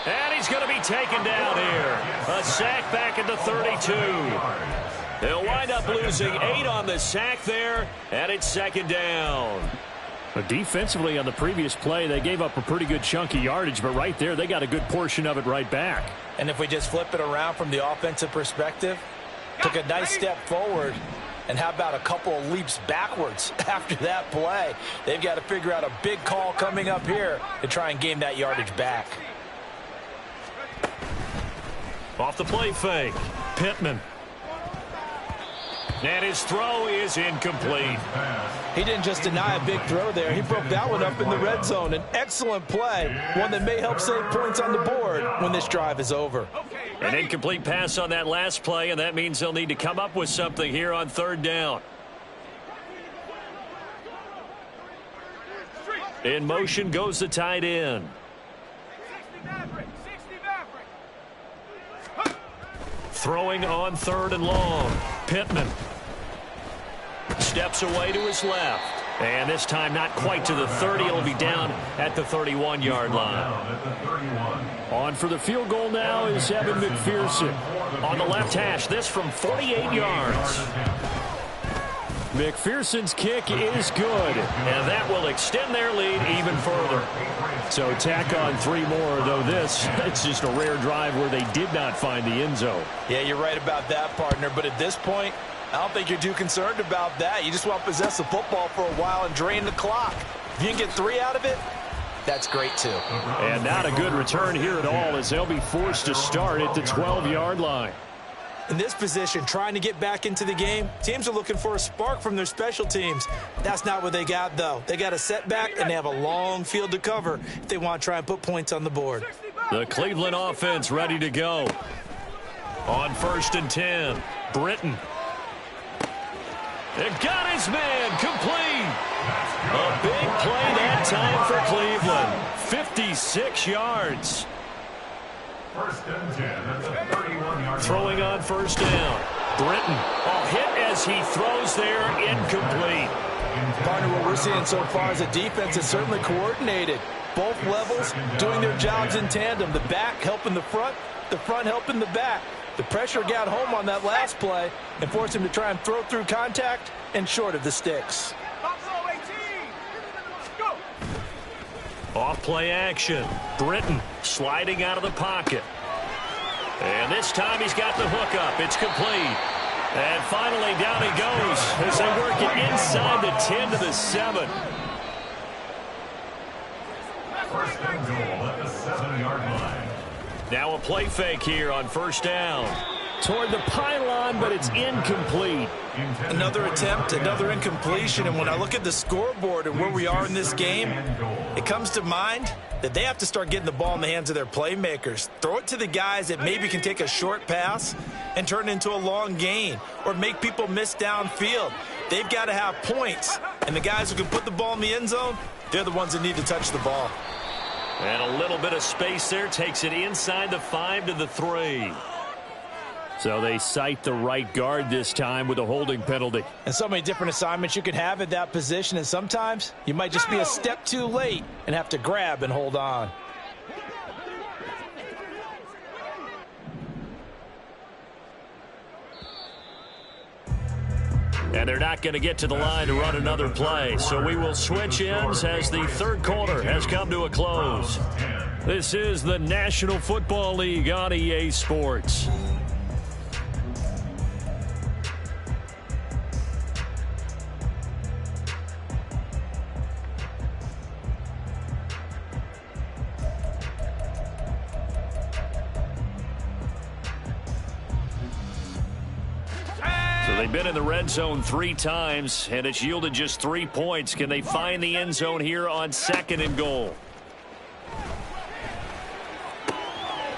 And he's going to be taken down here. A sack back at the 32. They'll wind up losing 8 on the sack there, and it's second down. But defensively on the previous play, they gave up a pretty good chunk of yardage, but right there, they got a good portion of it right back. And if we just flip it around from the offensive perspective, took a nice step forward, and how about a couple of leaps backwards after that play? They've got to figure out a big call coming up here to try and gain that yardage back. Off the play fake, Pittman. And his throw is incomplete. He didn't just deny a big throw there. He broke that one up in the red zone. An excellent play, one that may help save points on the board when this drive is over. An incomplete pass on that last play, and that means they'll need to come up with something here on third down. In motion goes the tight end. Throwing on third and long. Pittman steps away to his left. And this time not quite to the 30. It'll be down at the 31-yard line. On for the field goal now is Evan McPherson. On the left hash, this from 48 yards. McPherson's kick is good. And that will extend their lead even further. So tack on 3 more, though it's just a rare drive where they did not find the end zone. Yeah, you're right about that, partner. But at this point, I don't think you're too concerned about that. You just want to possess the football for a while and drain the clock. If you can get 3 out of it, that's great too. And not a good return here at all as they'll be forced to start at the 12-yard line. In this position, trying to get back into the game, teams are looking for a spark from their special teams. That's not what they got, though. They got a setback, and they have a long field to cover if they want to try and put points on the board. The Cleveland offense ready to go. On 1st and 10, Britton. It got his man complete. A big play that time for Cleveland. 56 yards. 1st and 10 at the 31-yard Throwing on 1st down. Britton. A hit as he throws there, incomplete. Partner, what we're seeing so far is a defense that's certainly coordinated. Both levels doing their jobs in tandem. The back helping the front helping the back. The pressure got home on that last play and forced him to try and throw through contact and short of the sticks. Off play action. Britton sliding out of the pocket. And this time he's got the hook up. It's complete. And finally down he goes as they work it inside the 10 to the 7. 1st and goal at the 7-yard line. Now a play fake here on 1st down. Toward the pylon, but it's incomplete. Another attempt, another incompletion, and when I look at the scoreboard and where we are in this game, it comes to mind that they have to start getting the ball in the hands of their playmakers. Throw it to the guys that maybe can take a short pass and turn it into a long gain or make people miss downfield. They've got to have points, and the guys who can put the ball in the end zone, they're the ones that need to touch the ball. And a little bit of space there takes it inside the 5 to the 3. So they cite the right guard this time with a holding penalty. And so many different assignments you can have at that position, and sometimes you might just be a step too late and have to grab and hold on. And they're not going to get to the line to run another play. So we will switch ends as the 3rd quarter has come to a close. This is the National Football League on EA Sports. So They've been in the red zone 3 times, and it's yielded just 3 points. Can they find the end zone here on 2nd and goal?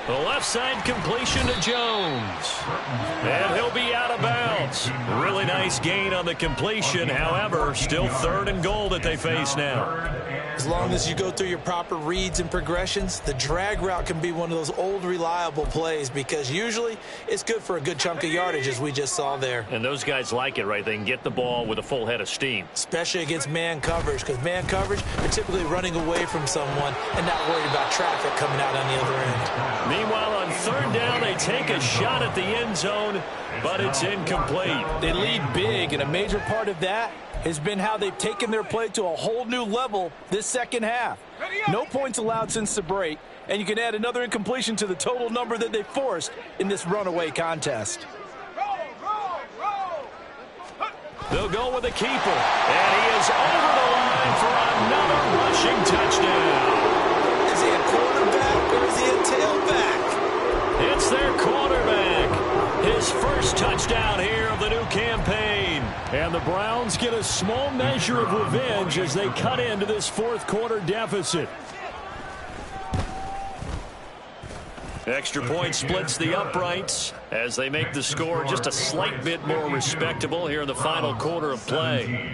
The left side completion to Jones. And he'll be out of bounds. Really nice gain on the completion. However, still 3rd and goal that they face now. As long as you go through your proper reads and progressions, the drag route can be one of those old reliable plays because usually it's good for a good chunk of yardage as we just saw there. And those guys like it, right? They can get the ball with a full head of steam. Especially against man coverage, because man coverage, they're typically running away from someone and not worried about traffic coming out on the other end. Meanwhile, on 3rd down, they take a shot at the end zone, but it's incomplete. They lead big, and a major part of that has been how they've taken their play to a whole new level this second half. No points allowed since the break, and you can add another incompletion to the total number that they forced in this runaway contest. They'll go with the keeper, and he is over the line for another rushing touchdown. Is he a quarterback or is he a tailback? It's their quarterback. His first touchdown here of the new campaign. And the Browns get a small measure of revenge as they cut into this 4th quarter deficit. Extra point splits the uprights as they make the score just a slight bit more respectable here in the final quarter of play.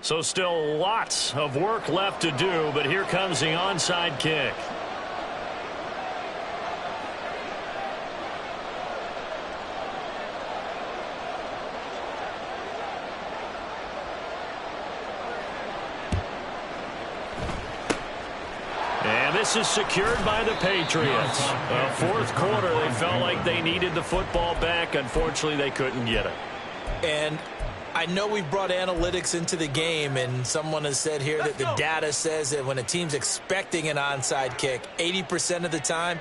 So still lots of work left to do, but here comes the onside kick. And this is secured by the Patriots. 4th quarter, they felt like they needed the football back. Unfortunately, they couldn't get it. And I know we've brought analytics into the game, and someone has said here that the data says that when a team's expecting an onside kick, 80% of the time,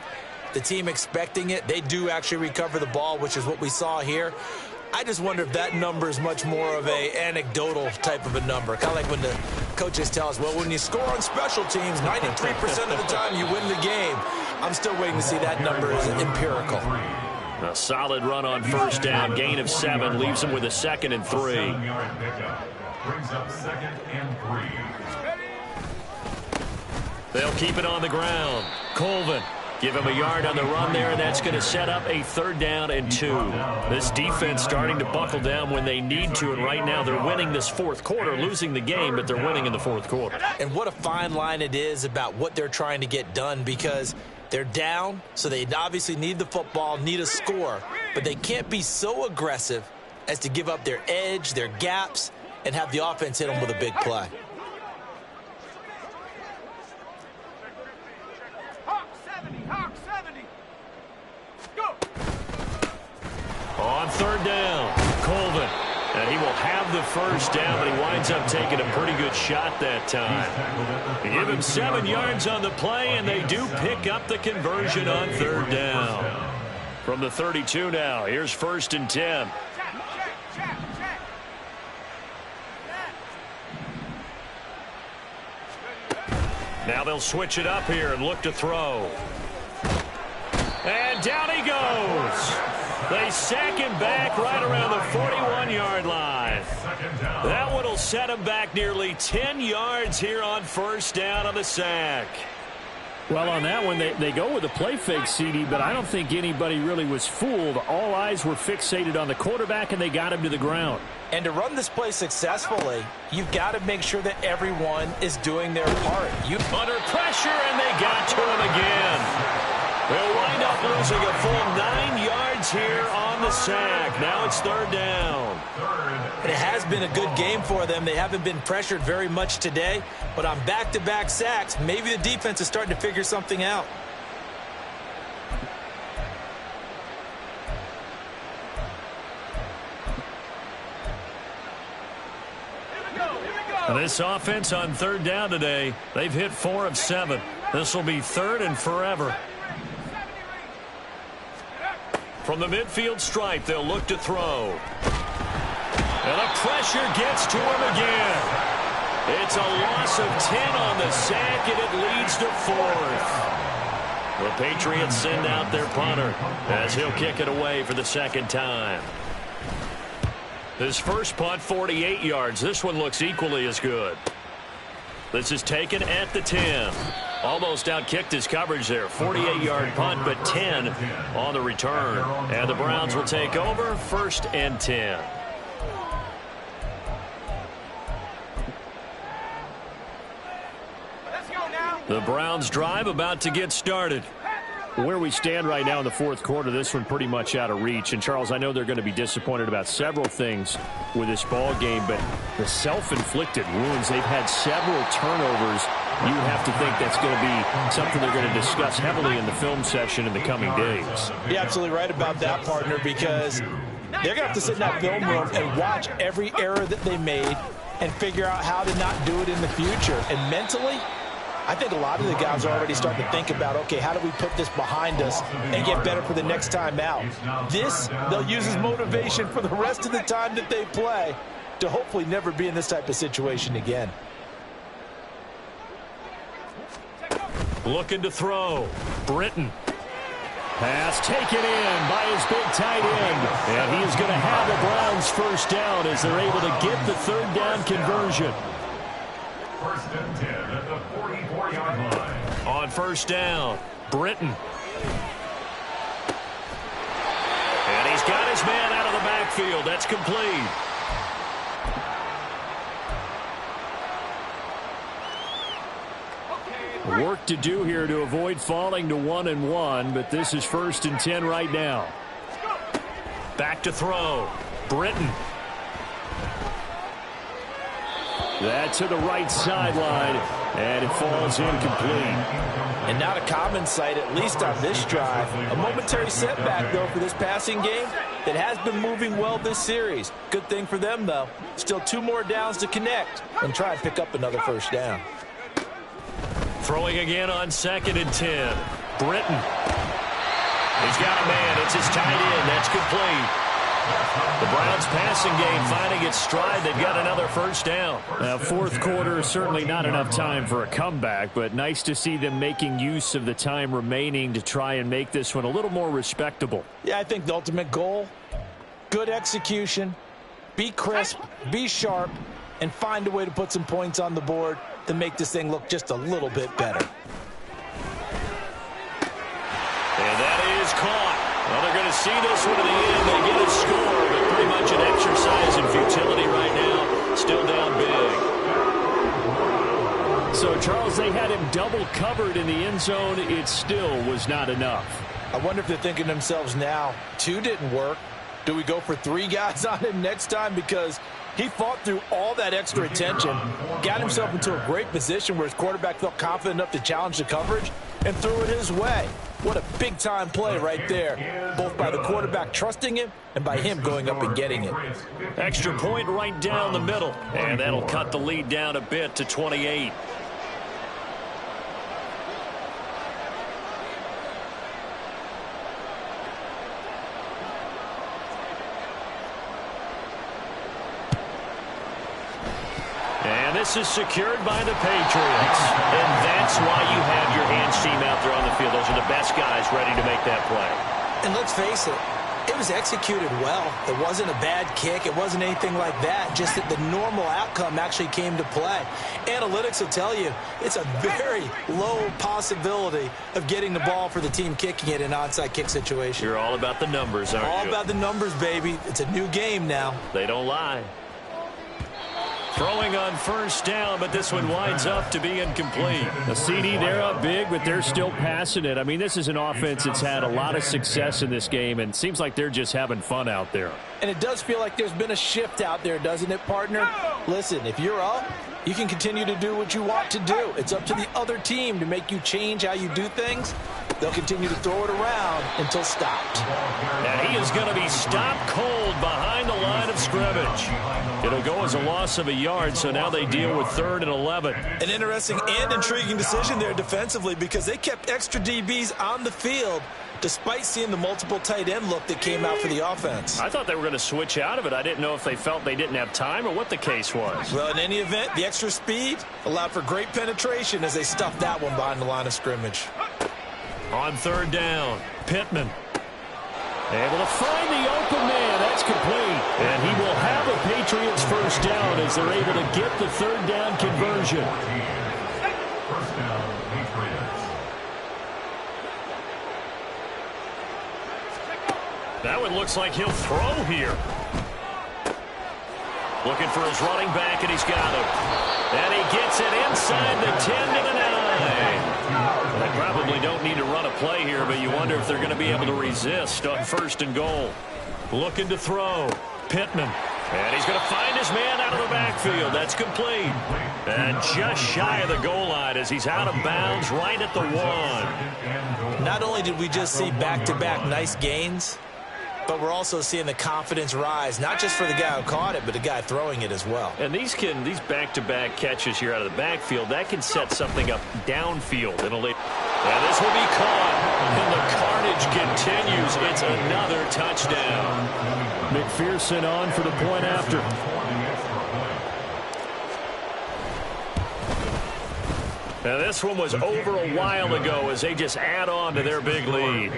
the team expecting it, they do actually recover the ball, which is what we saw here. I just wonder if that number is much more of a anecdotal type of a number. Kind of like when the coaches tell us, well, when you score on special teams, 93% of the time you win the game. I'm still waiting to see that number as empirical. A solid run on 1st down. Gain of 7 leaves them with a 2nd and 3. Brings up 2nd and 3. They'll keep it on the ground. Colvin. Give him a yard on the run there, and that's going to set up a 3rd down and 2. This defense starting to buckle down when they need to, and right now they're winning this 4th quarter, losing the game, but they're winning in the 4th quarter. And what a fine line it is about what they're trying to get done, because they're down, so they obviously need the football, need a score, but they can't be so aggressive as to give up their edge, their gaps, and have the offense hit them with a big play. On 3rd down, Colvin. And he will have the 1st down, but he winds up taking a pretty good shot that time. They give him 7 yards on the play, and they do pick up the conversion on 3rd down. From the 32 now, here's 1st and 10. Now they'll switch it up here and look to throw. And down he goes. They sack him back right around the 41-yard line. That one will set him back nearly 10 yards here on 1st down on the sack. Well, on that one, they go with a play fake, CD, but I don't think anybody really was fooled. All eyes were fixated on the quarterback, and they got him to the ground. And to run this play successfully, you've got to make sure that everyone is doing their part. Under pressure, and they got to him again. They'll wind up losing a full 9 yards here on the sack. Now it's 3rd down. It has been a good game for them. They haven't been pressured very much today, but on back-to-back sacks, maybe the defense is starting to figure something out. This offense on 3rd down today, they've hit 4 of 7. This will be 3rd and forever. From the midfield stripe, they'll look to throw. And the pressure gets to him again. It's a loss of 10 on the sack, and it leads to 4th. The Patriots send out their punter as he'll kick it away for the second time. His first punt, 48 yards. This one looks equally as good. This is taken at the 10. Almost outkicked his coverage there. 48-yard punt, but 10 on the return. And the Browns will take over, 1st and 10. The Browns drive about to get started. Where we stand right now in the fourth quarter, this one pretty much out of reach. And, Charles, I know they're going to be disappointed about several things with this ball game, but the self-inflicted wounds, they've had several turnovers. You have to think that's going to be something they're going to discuss heavily in the film session in the coming days. You're absolutely right about that, partner, because they're going to have to sit in that film room and watch every error that they made and figure out how to not do it in the future. And mentally, I think a lot of the guys are already starting to think about, okay, how do we put this behind us and get better for the next time out? This, they'll use as motivation for the rest of the time that they play to hopefully never be in this type of situation again. Looking to throw. Britton. Pass taken in by his big tight end. And he is going to have the Browns first down as they're able to get the third down conversion. 1st and 10 at the 44-yard line. On first down, Britton. And he's got his man out of the backfield. That's complete. Work to do here to avoid falling to 1-1, but this is 1st and 10 right now. Back to throw. Britton. That to the right sideline, and it falls incomplete. And not a common sight, at least on this drive. A momentary setback, though, for this passing game that has been moving well this series. Good thing for them, though. Still 2 more downs to connect and try and pick up another first down. Throwing again on 2nd and 10. Britton. He's got a man. It's his tight end. That's complete. The Browns passing game finding its stride. They've got another first down. Fourth quarter, certainly not enough time for a comeback, but nice to see them making use of the time remaining to try and make this one a little more respectable. Yeah, I think the ultimate goal, good execution, be crisp, be sharp, and find a way to put some points on the board to make this thing look just a little bit better. And that is caught. Well, they're going to see this one to the end. They get a score, but pretty much an exercise in futility right now. Still down big. So, Charles, they had him double covered in the end zone. It still was not enough. I wonder if they're thinking to themselves now, 2 didn't work. Do we go for 3 guys on him next time? Because he fought through all that extra attention, got himself into a great position where his quarterback felt confident enough to challenge the coverage and threw it his way. What a big-time play right there, both by the quarterback trusting him and by him going up and getting it. Extra point right down the middle, and that'll cut the lead down a bit to 28. And this is secured by the Patriots. And that's why you have your hands team out there on the field. Those are the best guys ready to make that play. And let's face it, it was executed well. It wasn't a bad kick. It wasn't anything like that. Just that the normal outcome actually came to play. Analytics will tell you it's a very low possibility of getting the ball for the team kicking it in an onside kick situation. You're all about the numbers, aren't you? All about the numbers, baby. It's a new game now. They don't lie. Throwing on first down, but this one winds up to be incomplete. The CD, they're up big, but they're still passing it. I mean, this is an offense that's had a lot of success in this game, and it seems like they're just having fun out there. And it does feel like there's been a shift out there, doesn't it, partner? Listen, if you're up, you can continue to do what you want to do. It's up to the other team to make you change how you do things. They'll continue to throw it around until stopped. And he is going to be stopped cold behind the line of scrimmage. It'll go as a loss of a yard, so now they deal with 3rd and 11. An interesting and intriguing decision there defensively because they kept extra DBs on the field despite seeing the multiple tight end look that came out for the offense. I thought they were going to switch out of it. I didn't know if they felt they didn't have time or what the case was. Well, in any event, the extra speed allowed for great penetration as they stuffed that one behind the line of scrimmage. On third down, Pittman. Able to find the open man. That's complete. And he will have a Patriots first down as they're able to get the third down conversion. First down, Patriots. That one looks like he'll throw here. Looking for his running back, and he's got him. And he gets it inside the 10 to the 9. They probably don't need to run a play here, but you wonder if they're going to be able to resist on first and goal. Looking to throw. Pittman. And he's going to find his man out of the backfield. That's complete. And just shy of the goal line as he's out of bounds right at the 1. Not only did we just see back-to-back nice gains, but we're also seeing the confidence rise, not just for the guy who caught it, but the guy throwing it as well. And these back-to-back catches here out of the backfield, that can set something up downfield. And this will be caught. And the carnage continues. It's another touchdown. McPherson on for the point after. Now this one was over a while ago as they just add on to their big lead.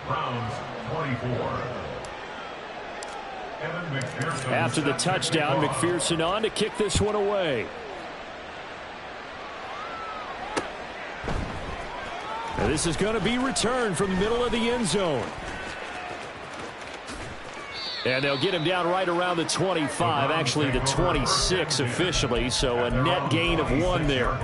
Browns 24. After the touchdown, McPherson on to kick this one away. And this is going to be returned from the middle of the end zone. And they'll get him down right around the 25, actually the 26 officially, so a net gain of 1 there.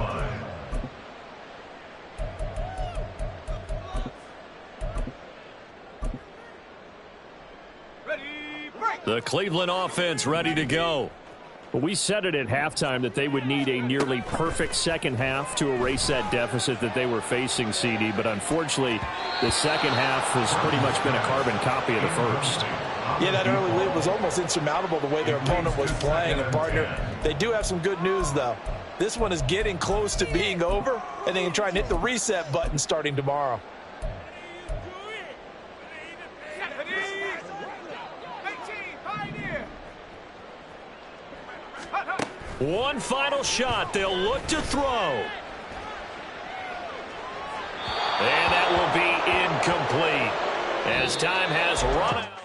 The Cleveland offense ready to go. Well, we said it at halftime that they would need a nearly perfect second half to erase that deficit that they were facing, CD. But unfortunately, the second half has pretty much been a carbon copy of the first. Yeah, that early lead was almost insurmountable the way their opponent was playing. And, partner, they do have some good news, though. This one is getting close to being over, and they can try and hit the reset button starting tomorrow. One final shot. They'll look to throw. And that will be incomplete as time has run out.